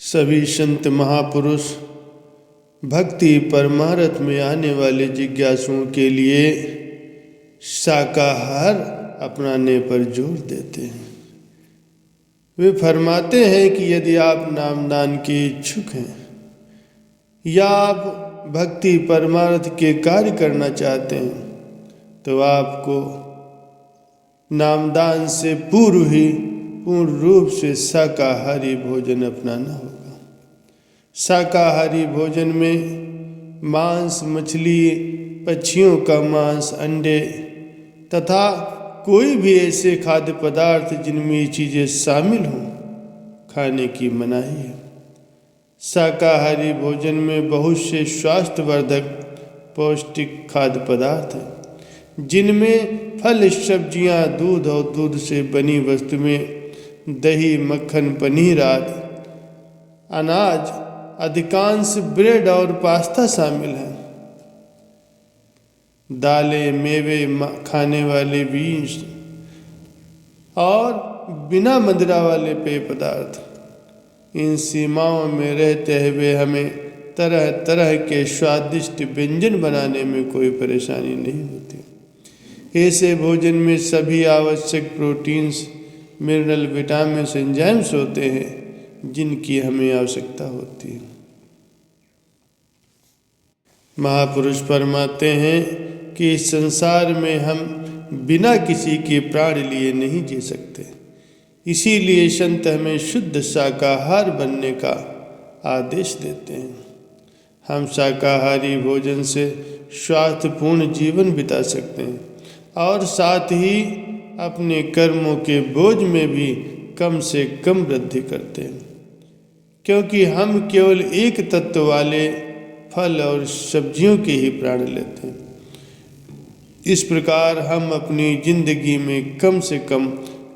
सभी संत महापुरुष भक्ति परमार्थ में आने वाले जिज्ञासुओं के लिए शाकाहार अपनाने पर जोर देते हैं। वे फरमाते हैं कि यदि आप नामदान के इच्छुक हैं या आप भक्ति परमार्थ के कार्य करना चाहते हैं तो आपको नामदान से पूर्व ही पूर्ण रूप से शाकाहारी भोजन अपनाना होगा। शाकाहारी भोजन में मांस, मछली, पक्षियों का मांस, अंडे तथा कोई भी ऐसे खाद्य पदार्थ जिनमें ये चीज़ें शामिल हों खाने की मनाही है। शाकाहारी भोजन में बहुत से स्वास्थ्यवर्धक पौष्टिक खाद्य पदार्थ हैं जिनमें फल, सब्जियां, दूध और दूध से बनी वस्तु में दही, मक्खन, पनीर आदि, अनाज, अधिकांश ब्रेड और पास्ता शामिल हैं। दालें, मेवे, खाने वाले बीज और बिना मदिरा वाले पेय पदार्थ, इन सीमाओं में रहते हुए हमें तरह तरह के स्वादिष्ट व्यंजन बनाने में कोई परेशानी नहीं होती। ऐसे भोजन में सभी आवश्यक प्रोटीन्स, मिनरल, विटामिन, एंजाइम्स होते हैं जिनकी हमें आवश्यकता होती है। महापुरुष फरमाते हैं कि इस संसार में हम बिना किसी के प्राण लिए नहीं जी सकते, इसीलिए संत हमें शुद्ध शाकाहार बनने का आदेश देते हैं। हम शाकाहारी भोजन से स्वास्थ्यपूर्ण जीवन बिता सकते हैं और साथ ही अपने कर्मों के बोझ में भी कम से कम वृद्धि करते हैं, क्योंकि हम केवल एक तत्व वाले फल और सब्जियों के ही प्राण लेते हैं। इस प्रकार हम अपनी जिंदगी में कम से कम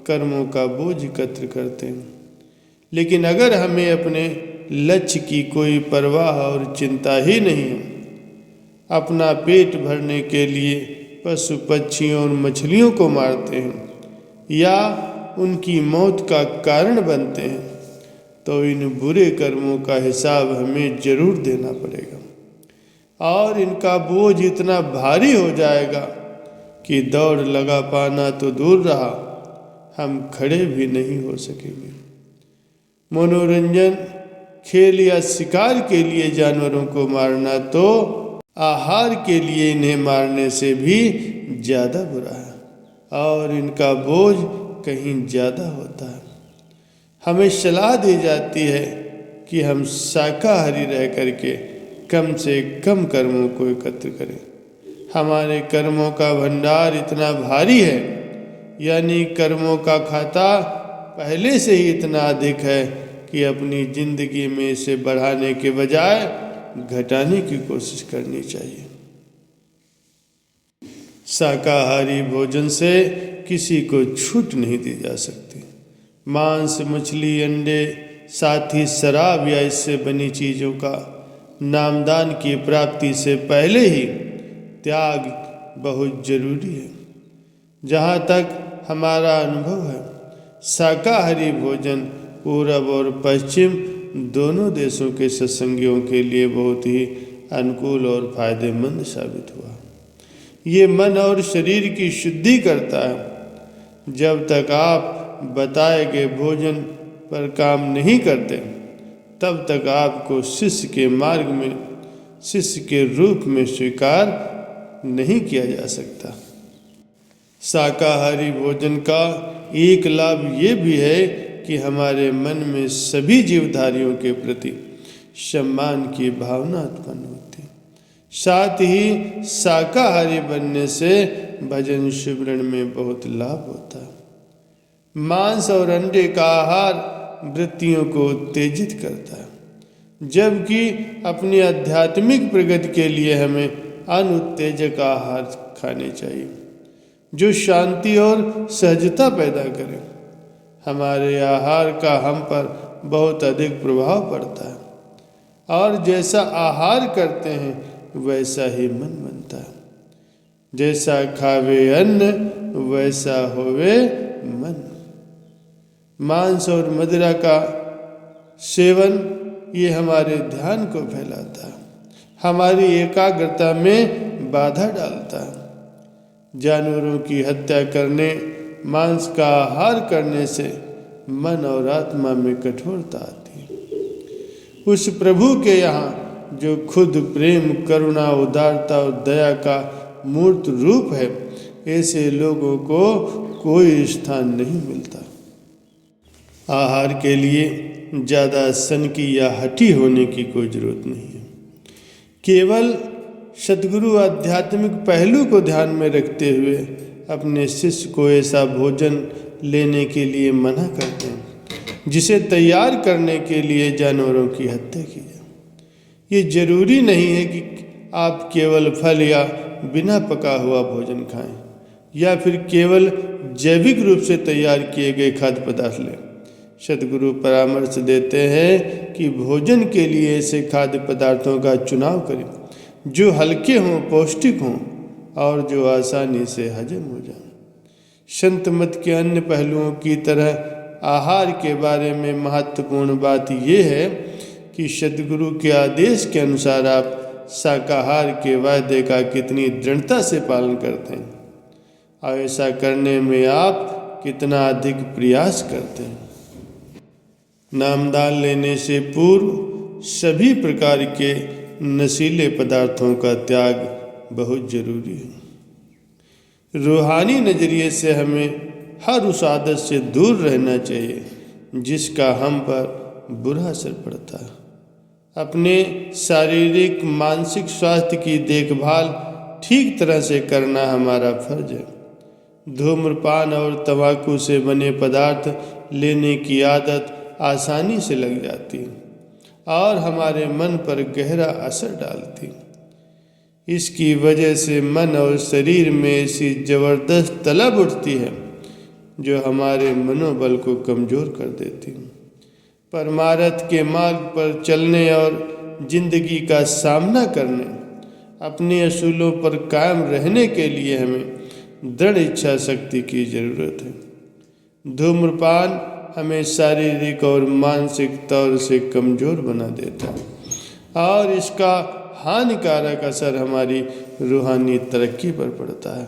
कर्मों का बोझ एकत्र करते हैं। लेकिन अगर हमें अपने लक्ष्य की कोई परवाह और चिंता ही नहीं है, अपना पेट भरने के लिए पशु, पक्षियों और मछलियों को मारते हैं या उनकी मौत का कारण बनते हैं, तो इन बुरे कर्मों का हिसाब हमें जरूर देना पड़ेगा और इनका बोझ इतना भारी हो जाएगा कि दौड़ लगा पाना तो दूर रहा, हम खड़े भी नहीं हो सकेंगे। मनोरंजन, खेल या शिकार के लिए जानवरों को मारना तो आहार के लिए इन्हें मारने से भी ज़्यादा बुरा है और इनका बोझ कहीं ज़्यादा होता है। हमें सलाह दी जाती है कि हम शाकाहारी रह करके कम से कम कर्मों को एकत्र करें। हमारे कर्मों का भंडार इतना भारी है, यानी कर्मों का खाता पहले से ही इतना अधिक है कि अपनी जिंदगी में इसे बढ़ाने के बजाय घटाने की कोशिश करनी चाहिए। शाकाहारी भोजन से किसी को छूट नहीं दी जा सकती। मांस, मछली, अंडे, साथ ही शराब या इससे बनी चीज़ों का नामदान की प्राप्ति से पहले ही त्याग बहुत जरूरी है। जहाँ तक हमारा अनुभव है, शाकाहारी भोजन पूरब और पश्चिम दोनों देशों के सत्संगियों के लिए बहुत ही अनुकूल और फायदेमंद साबित हुआ। ये मन और शरीर की शुद्धि करता है। जब तक आप बताए गए भोजन पर काम नहीं करते, तब तक आपको शिष्य के मार्ग में, शिष्य के रूप में स्वीकार नहीं किया जा सकता। शाकाहारी भोजन का एक लाभ ये भी है कि हमारे मन में सभी जीवधारियों के प्रति सम्मान की भावना उत्पन्न होती है। साथ ही शाकाहारी बनने से भजन सिमरन में बहुत लाभ होता है। मांस और अंडे का आहार वृत्तियों को उत्तेजित करता है, जबकि अपनी आध्यात्मिक प्रगति के लिए हमें अनुत्तेजक आहार खाने चाहिए जो शांति और सहजता पैदा करें। हमारे आहार का हम पर बहुत अधिक प्रभाव पड़ता है और जैसा आहार करते हैं वैसा ही मन बनता है। जैसा खावे अन्न वैसा होवे मन। मांस और मदिरा का सेवन ये हमारे ध्यान को फैलाता है, हमारी एकाग्रता में बाधा डालता है। जानवरों की हत्या करने, मांस का आहार करने से मन और आत्मा में कठोरता आती है। उस प्रभु के यहाँ जो खुद प्रेम, करुणा, उदारता और दया का मूर्त रूप है, ऐसे लोगों को कोई स्थान नहीं मिलता। आहार के लिए ज़्यादा सनकी या हठी होने की कोई ज़रूरत नहीं है। केवल सद्गुरु आध्यात्मिक पहलू को ध्यान में रखते हुए अपने शिष्य को ऐसा भोजन लेने के लिए मना करते हैं जिसे तैयार करने के लिए जानवरों की हत्या की जाए। ये जरूरी नहीं है कि आप केवल फल या बिना पका हुआ भोजन खाएं या फिर केवल जैविक रूप से तैयार किए गए खाद्य पदार्थ लें। सद्गुरु परामर्श देते हैं कि भोजन के लिए ऐसे खाद्य पदार्थों का चुनाव करें जो हल्के हों, पौष्टिक हों और जो आसानी से हजम हो जाएं। संत मत के अन्य पहलुओं की तरह आहार के बारे में महत्वपूर्ण बात यह है कि सद्गुरु के आदेश के अनुसार आप शाकाहार के वायदे का कितनी दृढ़ता से पालन करते हैं और ऐसा करने में आप कितना अधिक प्रयास करते हैं। नामदान लेने से पूर्व सभी प्रकार के नशीले पदार्थों का त्याग बहुत जरूरी है। रूहानी नज़रिए से हमें हर उस आदत से दूर रहना चाहिए जिसका हम पर बुरा असर पड़ता है। अपने शारीरिक, मानसिक स्वास्थ्य की देखभाल ठीक तरह से करना हमारा फर्ज है। धूम्रपान और तंबाकू से बने पदार्थ लेने की आदत आसानी से लग जाती है और हमारे मन पर गहरा असर डालती है। इसकी वजह से मन और शरीर में ऐसी ज़बरदस्त तलब उठती है जो हमारे मनोबल को कमज़ोर कर देती है। परमार्थ के मार्ग पर चलने और जिंदगी का सामना करने, अपने असूलों पर कायम रहने के लिए हमें दृढ़ इच्छा शक्ति की ज़रूरत है। धूम्रपान हमें शारीरिक और मानसिक तौर से कमज़ोर बना देता है और इसका हानिकारक असर हमारी रूहानी तरक्की पर पड़ता है।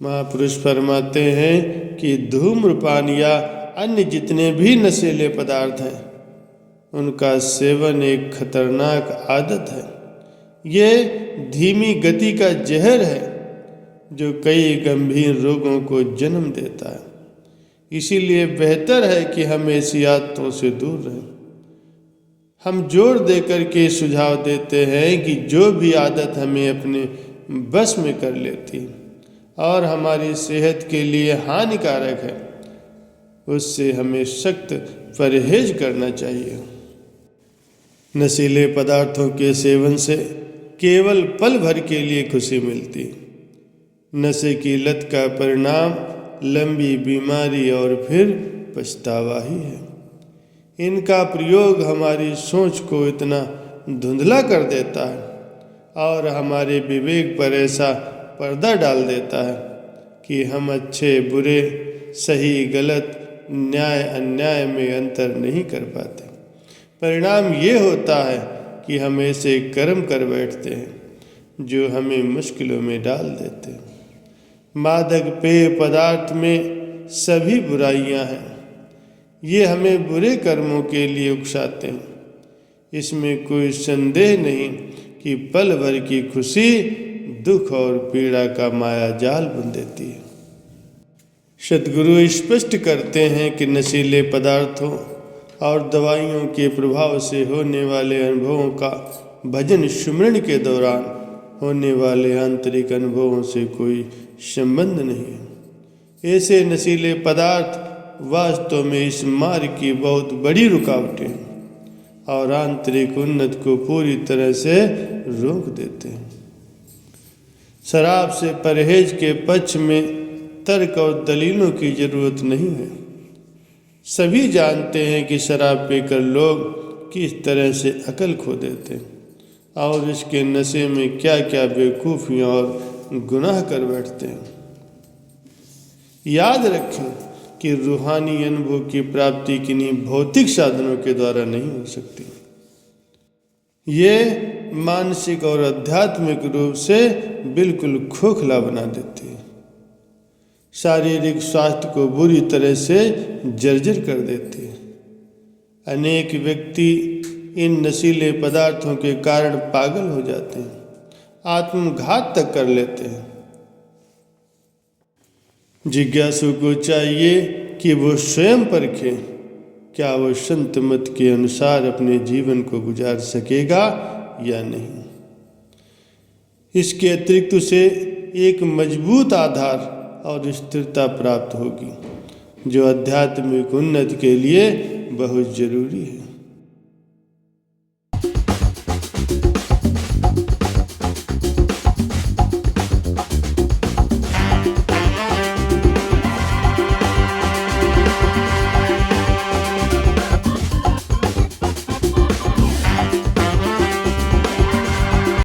महापुरुष फरमाते हैं कि धूम्रपान या अन्य जितने भी नशीले पदार्थ हैं उनका सेवन एक खतरनाक आदत है। ये धीमी गति का जहर है जो कई गंभीर रोगों को जन्म देता है। इसीलिए बेहतर है कि हम ऐसी आदतों से दूर रहें। हम जोर देकर के सुझाव देते हैं कि जो भी आदत हमें अपने बस में कर लेती और हमारी सेहत के लिए हानिकारक है, उससे हमें सख्त परहेज करना चाहिए। नशीले पदार्थों के सेवन से केवल पल भर के लिए खुशी मिलती। नशे की लत का परिणाम लंबी बीमारी और फिर पछतावा ही है। इनका प्रयोग हमारी सोच को इतना धुंधला कर देता है और हमारे विवेक पर ऐसा पर्दा डाल देता है कि हम अच्छे बुरे, सही गलत, न्याय अन्याय में अंतर नहीं कर पाते। परिणाम ये होता है कि हम ऐसे कर्म कर बैठते हैं जो हमें मुश्किलों में डाल देते हैं। मादक पेय पदार्थ में सभी बुराइयां हैं। ये हमें बुरे कर्मों के लिए उकसाते हैं। इसमें कोई संदेह नहीं कि पल भर की खुशी दुख और पीड़ा का माया जाल बुन देती है। सद्गुरु स्पष्ट करते हैं कि नशीले पदार्थों और दवाइयों के प्रभाव से होने वाले अनुभवों का भजन सुमरण के दौरान होने वाले आंतरिक अनुभवों से कोई संबंध नहीं है। ऐसे नशीले पदार्थ वास्तव में इस मार्ग की बहुत बड़ी रुकावटें हैं और आंतरिक उन्नति को पूरी तरह से रोक देते हैं। शराब से परहेज के पक्ष में तर्क और दलीलों की जरूरत नहीं है। सभी जानते हैं कि शराब पीकर लोग किस तरह से अकल खो देते हैं और इसके नशे में क्या क्या बेवकूफ़ियाँ और गुनाह कर बैठते हैं। याद रखें कि रूहानी अनुभव की प्राप्ति किन्हीं भौतिक साधनों के द्वारा नहीं हो सकती। ये मानसिक और आध्यात्मिक रूप से बिल्कुल खोखला बना देती है, शारीरिक स्वास्थ्य को बुरी तरह से जर्जर कर देती है। अनेक व्यक्ति इन नशीले पदार्थों के कारण पागल हो जाते हैं, आत्मघात तक कर लेते हैं। जिज्ञासु को चाहिए कि वो स्वयं परखे क्या वो संत मत के अनुसार अपने जीवन को गुजार सकेगा या नहीं। इसके अतिरिक्त उसे एक मजबूत आधार और स्थिरता प्राप्त होगी, जो आध्यात्मिक उन्नति के लिए बहुत जरूरी है।